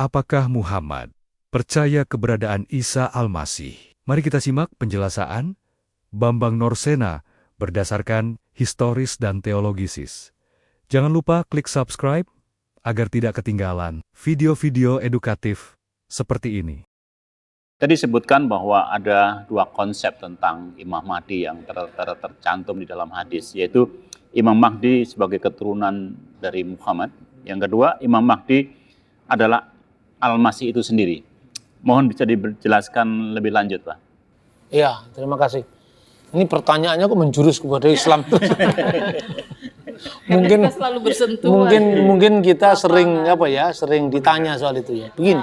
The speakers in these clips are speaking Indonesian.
Apakah Muhammad percaya keberadaan Isa Al-Masih? Mari kita simak penjelasan Bambang Norsena berdasarkan historis dan teologisis. Jangan lupa klik subscribe agar tidak ketinggalan video-video edukatif seperti ini. Tadi disebutkan bahwa ada dua konsep tentang Imam Mahdi yang tercantum di dalam hadis, yaitu Imam Mahdi sebagai keturunan dari Muhammad. Yang kedua, Imam Mahdi adalah Al-Masih itu sendiri. Mohon bisa dijelaskan lebih lanjut, Pak. Iya, terima kasih. Ini pertanyaannya kok menjurus kepada Islam. mungkin kita sering sering ditanya soal itu ya. Begini,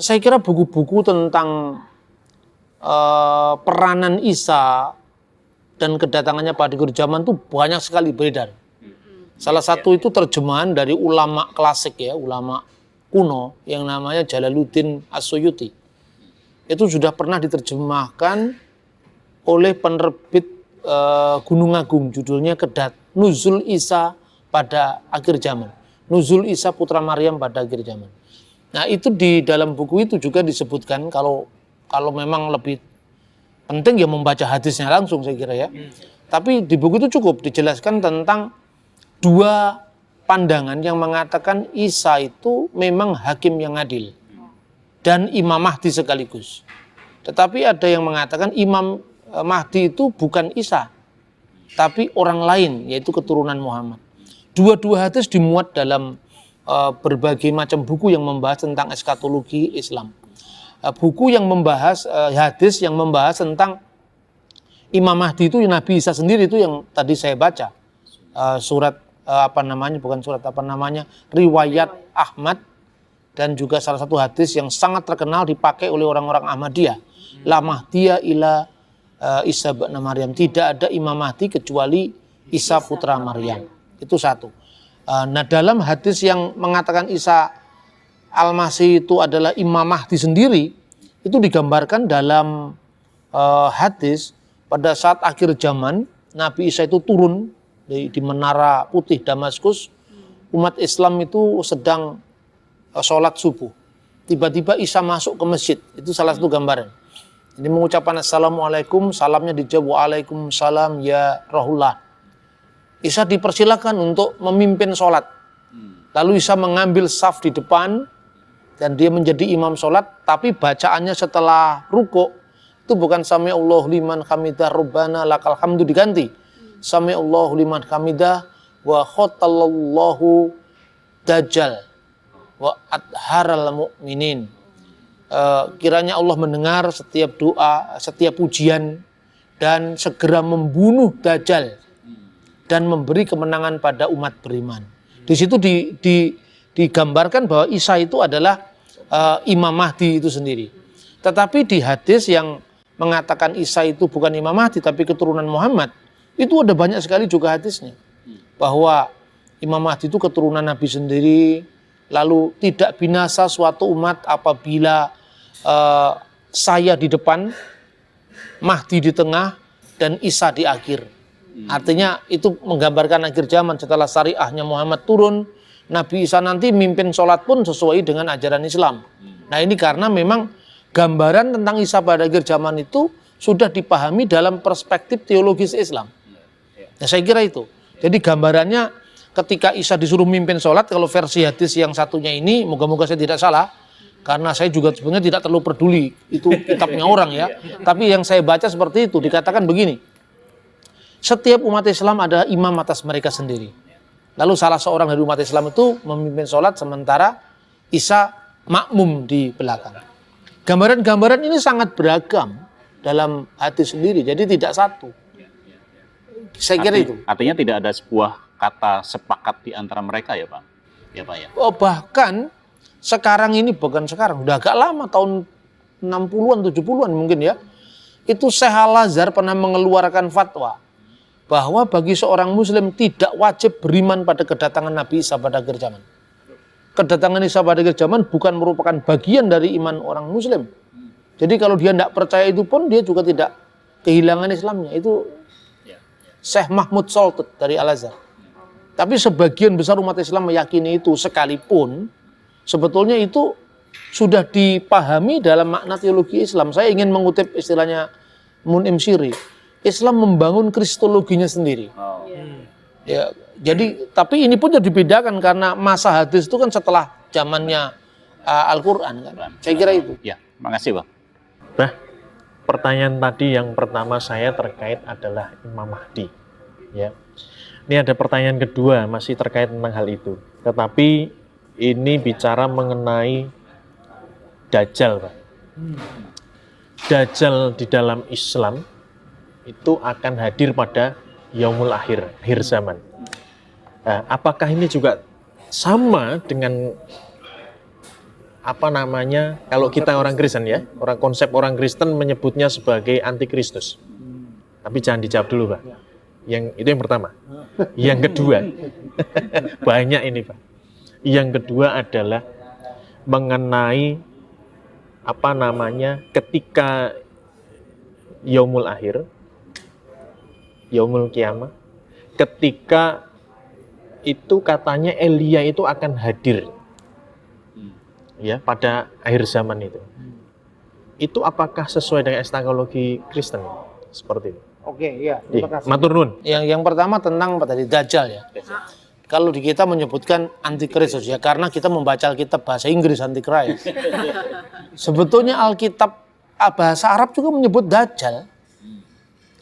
saya kira buku-buku tentang peranan Isa dan kedatangannya pada akhir zaman itu banyak sekali beredar. Salah satu itu terjemahan dari ulama klasik ya, ulama kuno yang namanya Jalaluddin As-Suyuti. Itu sudah pernah diterjemahkan oleh penerbit Gunung Agung, judulnya Nuzul Isa pada akhir zaman. Nuzul Isa putra Maryam pada akhir zaman. Nah, itu di dalam buku itu juga disebutkan kalau memang lebih penting ya membaca hadisnya langsung saya kira ya. Tapi di buku itu cukup dijelaskan tentang dua pandangan yang mengatakan Isa itu memang hakim yang adil dan Imam Mahdi sekaligus. Tetapi ada yang mengatakan Imam Mahdi itu bukan Isa, tapi orang lain, yaitu keturunan Muhammad. Dua-dua hadis dimuat dalam berbagai macam buku yang membahas tentang eskatologi Islam. Buku yang membahas, hadis yang membahas tentang Imam Mahdi itu Nabi Isa sendiri itu yang tadi saya baca. Riwayat Ahmad dan juga salah satu hadis yang sangat terkenal dipakai oleh orang-orang Ahmadiyah. La Mahdiya ila Isa bin Maryam. Tidak ada Imam Mahdi kecuali Isa putra Maryam. Itu satu. Nah, dalam hadis yang mengatakan Isa Al-Masih itu adalah Imam Mahdi sendiri, itu digambarkan dalam hadis pada saat akhir zaman Nabi Isa itu turun di Menara Putih Damaskus. Umat Islam itu sedang sholat subuh. Tiba-tiba Isa masuk ke masjid. Itu salah satu gambaran. Ini mengucapkan Assalamualaikum, salamnya dijawab Waalaikumsalam ya Rahullah. Isa dipersilakan untuk memimpin sholat. Lalu Isa mengambil saf di depan dan dia menjadi imam sholat. Tapi bacaannya setelah rukuk itu bukan Sami'allahu liman hamidah Rabbana lakal hamdu diganti. Sami'allahu liman hamidah wa khotallallahu dajjal wa adharal mu'minin. Kiranya Allah mendengar setiap doa, setiap pujian dan segera membunuh Dajjal dan memberi kemenangan pada umat beriman. Di situ digambarkan bahwa Isa itu adalah Imam Mahdi itu sendiri. Tetapi di hadis yang mengatakan Isa itu bukan Imam Mahdi tapi keturunan Muhammad, itu ada banyak sekali juga hadisnya. Bahwa Imam Mahdi itu keturunan Nabi sendiri, lalu tidak binasa suatu umat apabila saya di depan, Mahdi di tengah, dan Isa di akhir. Artinya itu menggambarkan akhir zaman setelah syariahnya Muhammad turun, Nabi Isa nanti mimpin sholat pun sesuai dengan ajaran Islam. Nah, ini karena memang gambaran tentang Isa pada akhir zaman itu sudah dipahami dalam perspektif teologis Islam. Nah, saya kira itu. Jadi gambarannya ketika Isa disuruh mimpin sholat, kalau versi hadis yang satunya ini, moga-moga saya tidak salah, karena saya juga sebenarnya tidak terlalu peduli, itu kitabnya orang ya. Tapi yang saya baca seperti itu, dikatakan begini, setiap umat Islam adalah imam atas mereka sendiri. Lalu salah seorang dari umat Islam itu memimpin sholat, sementara Isa makmum di belakang. Gambaran-gambaran ini sangat beragam dalam hadis sendiri, jadi tidak satu. Saya kira itu. Artinya tidak ada sebuah kata sepakat di antara mereka ya Pak? Ya Pak ya? Oh, bahkan sekarang ini, bukan sekarang, udah agak lama, tahun 60-an, 70-an mungkin ya, itu Syekh Al-Azhar pernah mengeluarkan fatwa bahwa bagi seorang muslim tidak wajib beriman pada kedatangan Nabi Isa pada akhir zaman. Kedatangan Isa pada akhir zaman bukan merupakan bagian dari iman orang muslim. Jadi kalau dia tidak percaya itu pun, dia juga tidak kehilangan Islamnya. Itu Syekh Mahmud Soltut dari Al-Azhar. Tapi sebagian besar umat Islam meyakini itu, sekalipun Sebetulnya itu sudah dipahami dalam makna teologi Islam. Saya ingin mengutip istilahnya Mun'im Syiri. Islam membangun kristologinya sendiri. Ya, jadi tapi ini pun jadi dibedakan karena masa hadis itu kan setelah zamannya Al-Qur'an kan. Saya kira itu. Ya, makasih Bang. Bah, pertanyaan tadi yang pertama saya terkait adalah Imam Mahdi. Ya. Ini ada pertanyaan kedua masih terkait tentang hal itu. Tetapi ini bicara mengenai Dajjal, Pak. Dajjal di dalam Islam itu akan hadir pada Yaumul Akhir zaman. Nah, apakah ini juga sama dengan kalau kita orang Kristen ya, konsep orang Kristen menyebutnya sebagai antikristus. Tapi jangan dijawab dulu, Pak. Itu yang pertama. Yang kedua, banyak ini, Pak. Yang kedua adalah mengenai ketika Yaumul Akhir, Yaumul Qiyamah, ketika itu katanya Elia itu akan hadir. Ya, pada akhir zaman itu. Itu apakah sesuai dengan eskatologi Kristen seperti itu? Oke, ya, terima kasih. Matur nuwun. Yang pertama tentang apa tadi, Dajjal ya. Kalau di kita menyebutkan antikristus ya, karena kita membaca Alkitab bahasa Inggris antikristus. Sebetulnya Alkitab bahasa Arab juga menyebut Dajjal.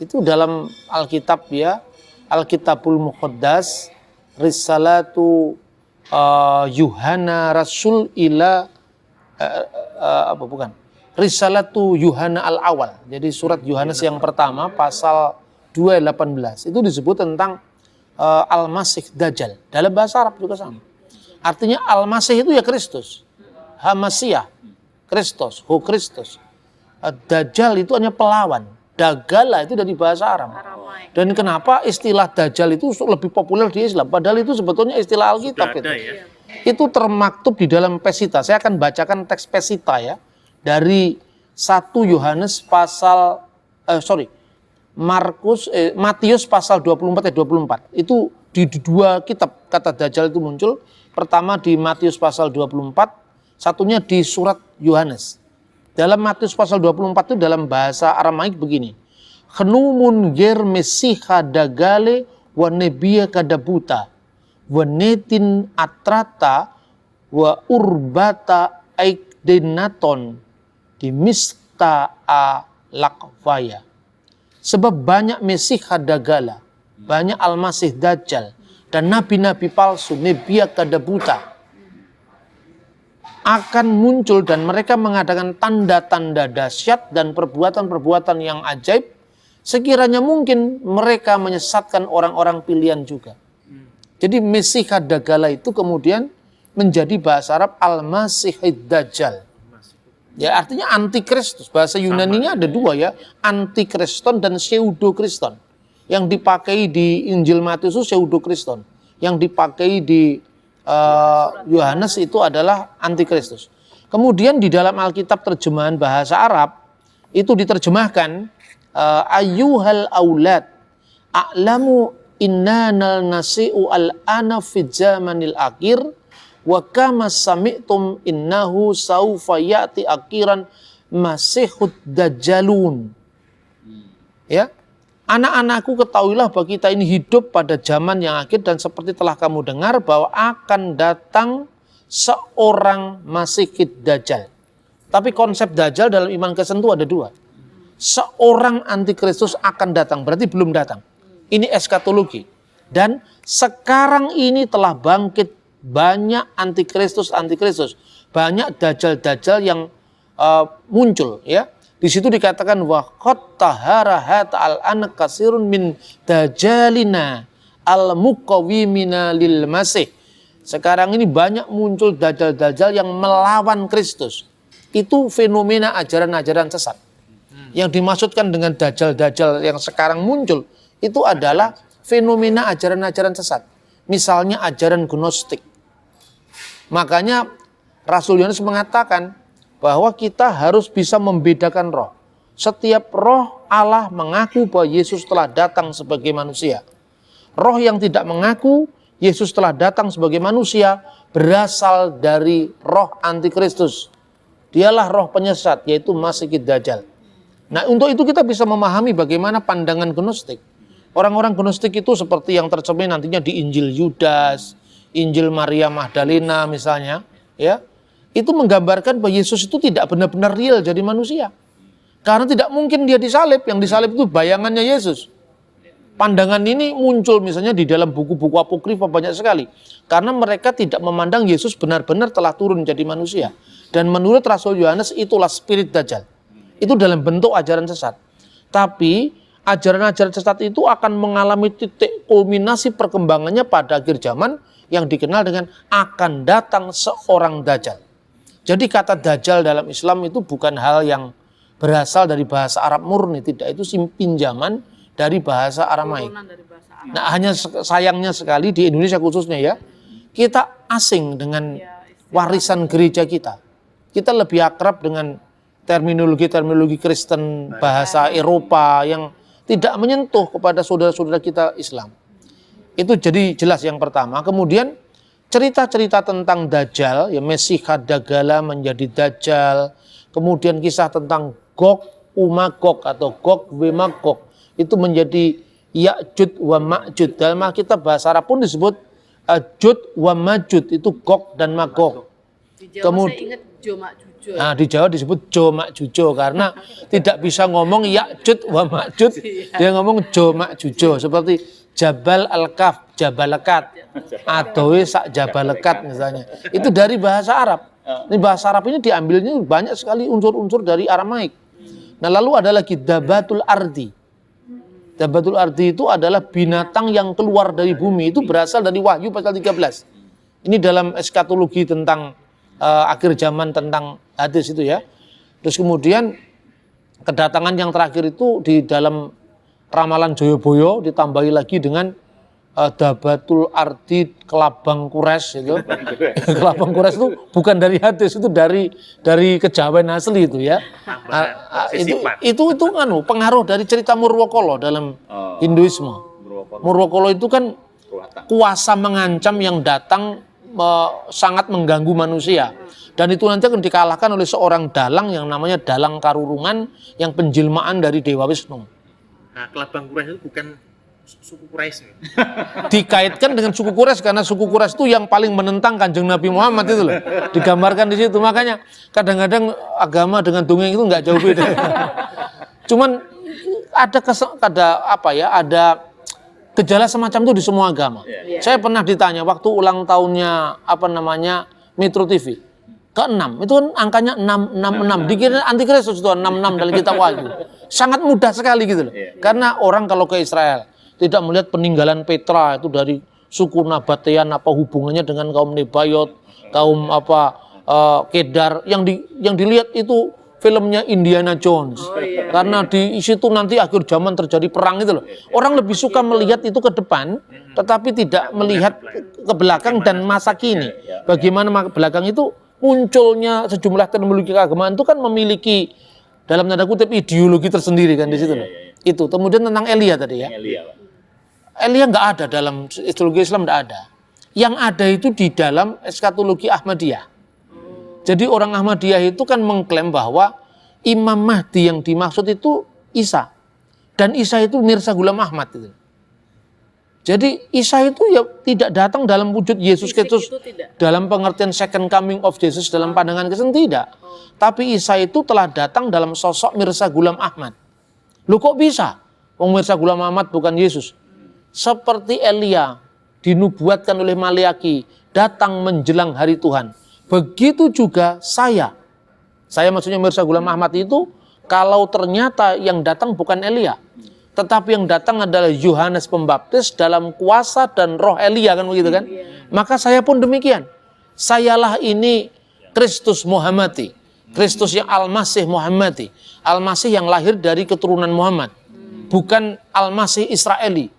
Itu dalam Alkitab ya, Alkitabul Muqaddas, Risalatu Yuhana Rasul ila Risalatu Yuhana al-Awal. Jadi surat Yohanes yang pertama pasal 2:18 itu disebut tentang Al-Masih Dajjal. Dalam bahasa Arab juga sama. Artinya Al-Masih itu ya Kristus. Hamasiah, Kristus, Ho Kristus. Dajjal itu hanya pelawan. Dagala itu dari bahasa Aram. Dan kenapa istilah Dajjal itu lebih populer di Islam? Padahal itu sebetulnya istilah Alkitab itu. Ya? Itu termaktub di dalam Pesita. Saya akan bacakan teks Pesita ya. Dari 1 Yohanes pasal, Matius pasal 24. Itu di dua kitab kata Dajjal itu muncul. Pertama di Matius pasal 24, satunya di surat Yohanes. Dalam Matius pasal 24 itu dalam bahasa Aramaik begini. Khenumun ger mesiha dagale wa nebia kadabuta wa netin atrata wa urbata aikdenaton dimista a lakvaya. Sebab banyak mesiha dagala, banyak al-masih dajjal dan nabi-nabi palsu nebia kadabuta akan muncul dan mereka mengadakan tanda-tanda dahsyat dan perbuatan-perbuatan yang ajaib. Sekiranya mungkin mereka menyesatkan orang-orang pilihan juga. Jadi Mesiha Dagala itu kemudian menjadi bahasa Arab Al-Masihid Dajjal. Ya artinya antikristus. Bahasa Yunaninya ada dua ya, antikriston dan pseudokriston. Yang dipakai di Injil Matius itu pseudokriston. Yang dipakai di Yohanes itu adalah antikristus. Kemudian di dalam Alkitab terjemahan bahasa Arab itu diterjemahkan ayyuhal aulad a'lamu innanal nasi'u al-ana fi zamanil akhir wa kama sami'tum innahu saufa ya'ti akhiran masihud dajjalun. Ya. Anak-anakku ketahuilah bahwa kita ini hidup pada zaman yang akhir dan seperti telah kamu dengar bahwa akan datang seorang Masihid Dajjal. Tapi konsep Dajjal dalam iman Kristen itu ada dua. Seorang antikristus akan datang, berarti belum datang. Ini eskatologi. Dan sekarang ini telah bangkit banyak antikristus. Banyak Dajjal yang muncul ya. Di situ dikatakan wa qad taharahat al-an kasirun min dajjalina al-muqawwimina lil masih. Sekarang ini banyak muncul dajjal-dajjal yang melawan Kristus. Itu fenomena ajaran-ajaran sesat. Yang dimaksudkan dengan dajjal-dajjal yang sekarang muncul itu adalah fenomena ajaran-ajaran sesat. Misalnya ajaran gnostik. Makanya Rasul Yohanes mengatakan bahwa kita harus bisa membedakan roh. Setiap roh Allah mengaku bahwa Yesus telah datang sebagai manusia. Roh yang tidak mengaku, Yesus telah datang sebagai manusia berasal dari roh antikristus. Dialah roh penyesat, yaitu Masihid Dajjal. Nah, untuk itu kita bisa memahami bagaimana pandangan Gnostik. Orang-orang Gnostik itu seperti yang tercermin nantinya di Injil Yudas, Injil Maria Magdalena misalnya, ya. Itu menggambarkan bahwa Yesus itu tidak benar-benar real jadi manusia. Karena tidak mungkin dia disalib, yang disalib itu bayangannya Yesus. Pandangan ini muncul misalnya di dalam buku-buku apokrifa banyak sekali. Karena mereka tidak memandang Yesus benar-benar telah turun jadi manusia. Dan menurut Rasul Yohanes itulah spirit Dajjal. Itu dalam bentuk ajaran sesat. Tapi ajaran-ajaran sesat itu akan mengalami titik kulminasi perkembangannya pada akhir zaman yang dikenal dengan akan datang seorang Dajjal. Jadi kata Dajjal dalam Islam itu bukan hal yang berasal dari bahasa Arab murni. Tidak, itu pinjaman dari bahasa Aramaik. Nah, hanya sayangnya sekali di Indonesia khususnya ya, kita asing dengan warisan gereja kita. Kita lebih akrab dengan terminologi Kristen, bahasa Eropa yang tidak menyentuh kepada saudara-saudara kita Islam. Itu jadi jelas yang pertama. Kemudian cerita-cerita tentang Dajjal, ya Mesiha Dagala menjadi Dajjal. Kemudian kisah tentang Gog Umagog atau Gog Wemagog. Itu menjadi Ya'jud wa Ma'jud. Dalam Alkitab bahasa Arab pun disebut Jud wa Majud, itu Gog dan Magog. Di Jawa saya ingat Jo Ma'jujo. Nah, di Jawa disebut Jo Ma'jujo karena tidak bisa ngomong Ya'jud wa Ma'jud, dia ngomong Jo Ma'jujo seperti Jabal Al-Kaf, Jabal Lekat, Adoe sak Jabal Lekat misalnya. Itu dari bahasa Arab. Ini bahasa Arab ini diambilnya banyak sekali unsur-unsur dari Aramaik. Nah, lalu ada lagi Dabatul Ardi. Dabatul Ardi itu adalah binatang yang keluar dari bumi. Itu berasal dari Wahyu pasal 13. Ini dalam eskatologi tentang akhir zaman, tentang hadis itu ya. Terus kemudian kedatangan yang terakhir itu di dalam ramalan Joyoboyo ditambahi lagi dengan Dabatul Ardi Kelabang Kures itu. Kelabang Kures itu bukan dari hadis, itu dari kejawen asli itu ya. Itu pengaruh dari cerita Murwokolo dalam Hinduisme. Murwokolo itu kan kuasa mengancam yang datang sangat mengganggu manusia. Dan itu nanti akan dikalahkan oleh seorang dalang yang namanya Dalang Karurungan yang penjelmaan dari Dewa Wisnu. Nah, Kelabang Kures itu bukan suku Quraisy. Dikaitkan dengan suku Quraisy karena suku Quraisy itu yang paling menentang Kanjeng Nabi Muhammad itu loh. Digambarkan di situ. Makanya kadang-kadang agama dengan dongeng itu nggak jauh beda. Cuman ada gejala semacam itu di semua agama. Saya pernah ditanya waktu ulang tahunnya Metro TV ke-6, itu kan angkanya 666. Dikira antikristus itu 66 dalam kitab Wahyu. Sangat mudah sekali gitu loh. Karena orang kalau ke Israel tidak melihat peninggalan Petra itu dari suku Nabatean, apa hubungannya dengan kaum Nebayot, kaum Kedar, yang dilihat itu filmnya Indiana Jones. Karena di situ nanti akhir zaman terjadi perang itu loh. Orang lebih suka melihat itu ke depan, tetapi tidak melihat ke belakang dan masa kini. Bagaimana belakang itu munculnya sejumlah teknologi keagamaan itu kan memiliki dalam tanda kutip ideologi tersendiri kan di situ loh. Itu. Kemudian tentang Elia tadi ya. Elia nggak ada dalam ideologi Islam, nggak ada. Yang ada itu di dalam eskatologi Ahmadiyah. Jadi orang Ahmadiyah itu kan mengklaim bahwa Imam Mahdi yang dimaksud itu Isa. Dan Isa itu Mirza Ghulam Ahmad itu. Jadi Isa itu ya tidak datang dalam wujud Yesus Kristus dalam pengertian second coming of Jesus dalam pandangan Kristen, tidak. Tapi Isa itu telah datang dalam sosok Mirza Ghulam Ahmad. Loh kok bisa? Wong Mirza Ghulam Ahmad bukan Yesus. Seperti Elia dinubuatkan oleh Maleaki datang menjelang hari Tuhan. Begitu juga saya maksudnya Mirza Ghulam Ahmad itu, kalau ternyata yang datang bukan Elia, tetapi yang datang adalah Yohanes Pembaptis dalam kuasa dan roh Elia, kan begitu kan? Maka saya pun demikian. Sayalah ini Kristus Muhammadi, Kristus yang Al-Masih Muhammadi, Al-Masih yang lahir dari keturunan Muhammad, bukan Al-Masih Israeli.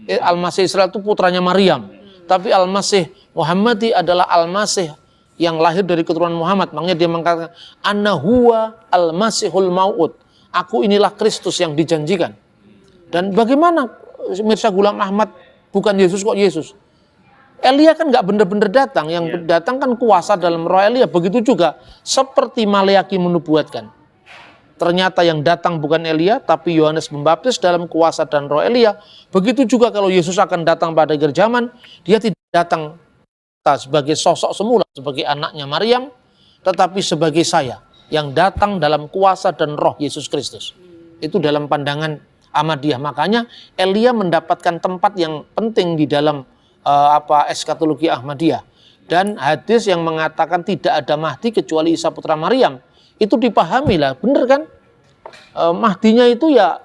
Al-Masih Israel itu putranya Maryam, tapi Al-Masih Muhammadi adalah Al-Masih yang lahir dari keturunan Muhammad. Makanya dia mengatakan Ana huwa al-masihul mau'ud. Aku inilah Kristus yang dijanjikan. Dan bagaimana Mirza Ghulam Ahmad bukan Yesus kok Yesus? Elia kan nggak benar-benar datang, yang datang kan kuasa dalam roh Elia. Begitu juga seperti Maleaki menubuatkan. Ternyata yang datang bukan Elia, tapi Yohanes Pembaptis dalam kuasa dan roh Elia. Begitu juga kalau Yesus akan datang pada akhir zaman, dia tidak datang sebagai sosok semula, sebagai anaknya Maryam, tetapi sebagai saya, yang datang dalam kuasa dan roh Yesus Kristus. Itu dalam pandangan Ahmadiyah. Makanya Elia mendapatkan tempat yang penting di dalam eskatologi Ahmadiyah. Dan hadis yang mengatakan tidak ada Mahdi kecuali Isa putra Maryam, itu dipahami lah, bener kan? Mahdinya itu ya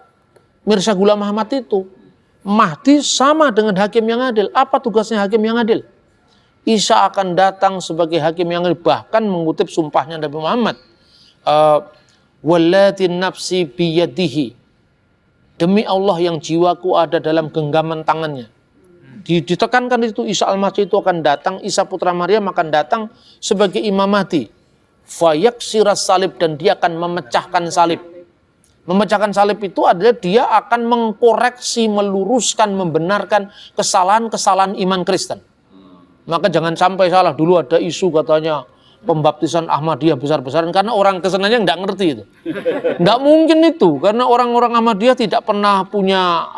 Mirza Ghulam Ahmad itu. Mahdi sama dengan hakim yang adil. Apa tugasnya hakim yang adil? Isa akan datang sebagai hakim yang adil, bahkan mengutip sumpahnya Nabi Muhammad. Wallati nafsi biyadihi, demi Allah yang jiwaku ada dalam genggaman tangannya. Ditekankan itu Isa Al-Masih itu akan datang, Isa putra Maryam akan datang sebagai Imam Mahdi. Fayaksiras salib, dan dia akan memecahkan salib. Memecahkan salib itu adalah dia akan mengkoreksi, meluruskan, membenarkan kesalahan-kesalahan iman Kristen. Maka jangan sampai salah. Dulu ada isu katanya pembaptisan Ahmadiyah besar-besaran karena orang kesananya nggak ngerti itu. Nggak mungkin itu, karena orang-orang Ahmadiyah tidak pernah punya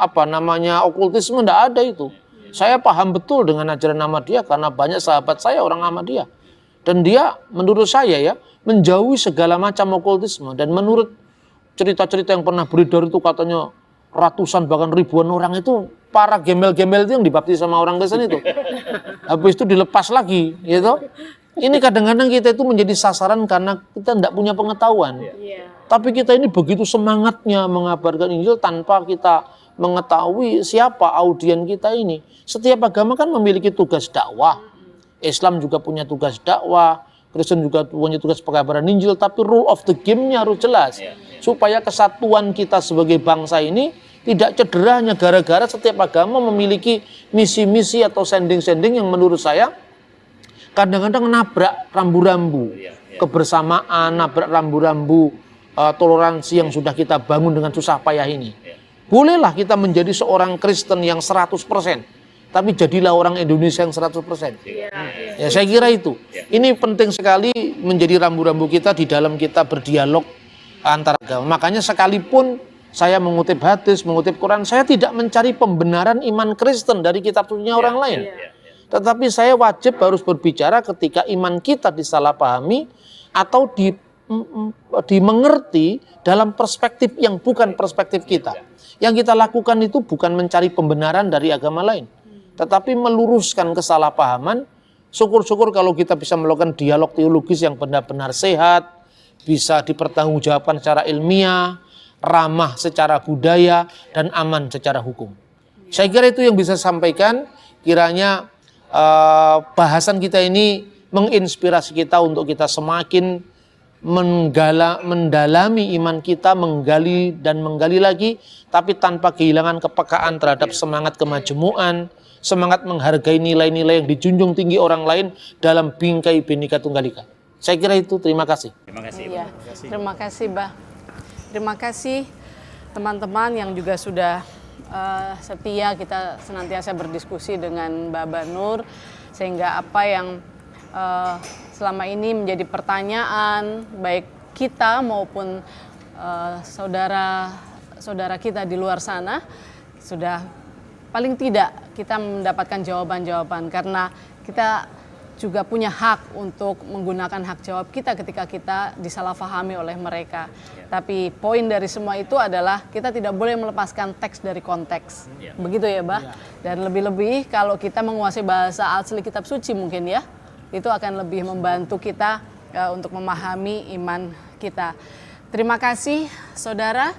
okultisme, nggak ada itu. Saya paham betul dengan ajaran Ahmadiyah karena banyak sahabat saya orang Ahmadiyah. Dan dia menurut saya ya menjauhi segala macam okultisme. Dan menurut cerita-cerita yang pernah beredar itu katanya ratusan bahkan ribuan orang itu para gembel-gembel itu yang dibaptis sama orang Kristen itu. Habis itu dilepas lagi gitu. Ini kadang-kadang kita itu menjadi sasaran karena kita tidak punya pengetahuan. Tapi kita ini begitu semangatnya mengabarkan Injil tanpa kita mengetahui siapa audien kita ini. Setiap agama kan memiliki tugas dakwah. Islam juga punya tugas dakwah, Kristen juga punya tugas pengabaran Injil, tapi rule of the game-nya harus jelas. Supaya kesatuan kita sebagai bangsa ini tidak cedera hanya gara-gara setiap agama memiliki misi-misi atau sending-sending yang menurut saya kadang-kadang nabrak rambu-rambu kebersamaan, nabrak rambu-rambu toleransi yang sudah kita bangun dengan susah payah ini. Bolehlah kita menjadi seorang Kristen yang 100%. Tapi jadilah orang Indonesia yang 100%. Ya, saya kira itu. Ini penting sekali menjadi rambu-rambu kita di dalam kita berdialog antar agama. Makanya sekalipun saya mengutip hadis, mengutip Quran, saya tidak mencari pembenaran iman Kristen dari kitab sucinya orang lain. Tetapi saya wajib harus berbicara ketika iman kita disalahpahami atau dimengerti dalam perspektif yang bukan perspektif kita. Yang kita lakukan itu bukan mencari pembenaran dari agama lain, tetapi meluruskan kesalahpahaman. Syukur-syukur kalau kita bisa melakukan dialog teologis yang benar-benar sehat, bisa dipertanggungjawabkan secara ilmiah, ramah secara budaya, dan aman secara hukum. Saya kira itu yang bisa saya sampaikan. Kiranya bahasan kita ini menginspirasi kita untuk kita semakin mendalami iman kita, menggali dan menggali lagi, tapi tanpa kehilangan kepekaan terhadap semangat kemajemukan, semangat menghargai nilai-nilai yang dijunjung tinggi orang lain dalam bingkai Bhinneka Tunggal Ika. Saya kira itu. Terima kasih. Terima kasih. Iya, terima kasih, Bah. Terima kasih teman-teman yang juga sudah setia kita senantiasa berdiskusi dengan Mbak Nur, sehingga apa yang selama ini menjadi pertanyaan baik kita maupun saudara-saudara kita di luar sana, sudah paling tidak kita mendapatkan jawaban-jawaban, karena kita juga punya hak untuk menggunakan hak jawab kita ketika kita disalahpahami oleh mereka. Tapi poin dari semua itu adalah kita tidak boleh melepaskan teks dari konteks. Begitu ya, Bah? Dan lebih-lebih kalau kita menguasai bahasa asli kitab suci mungkin ya, itu akan lebih membantu kita untuk memahami iman kita. Terima kasih, saudara.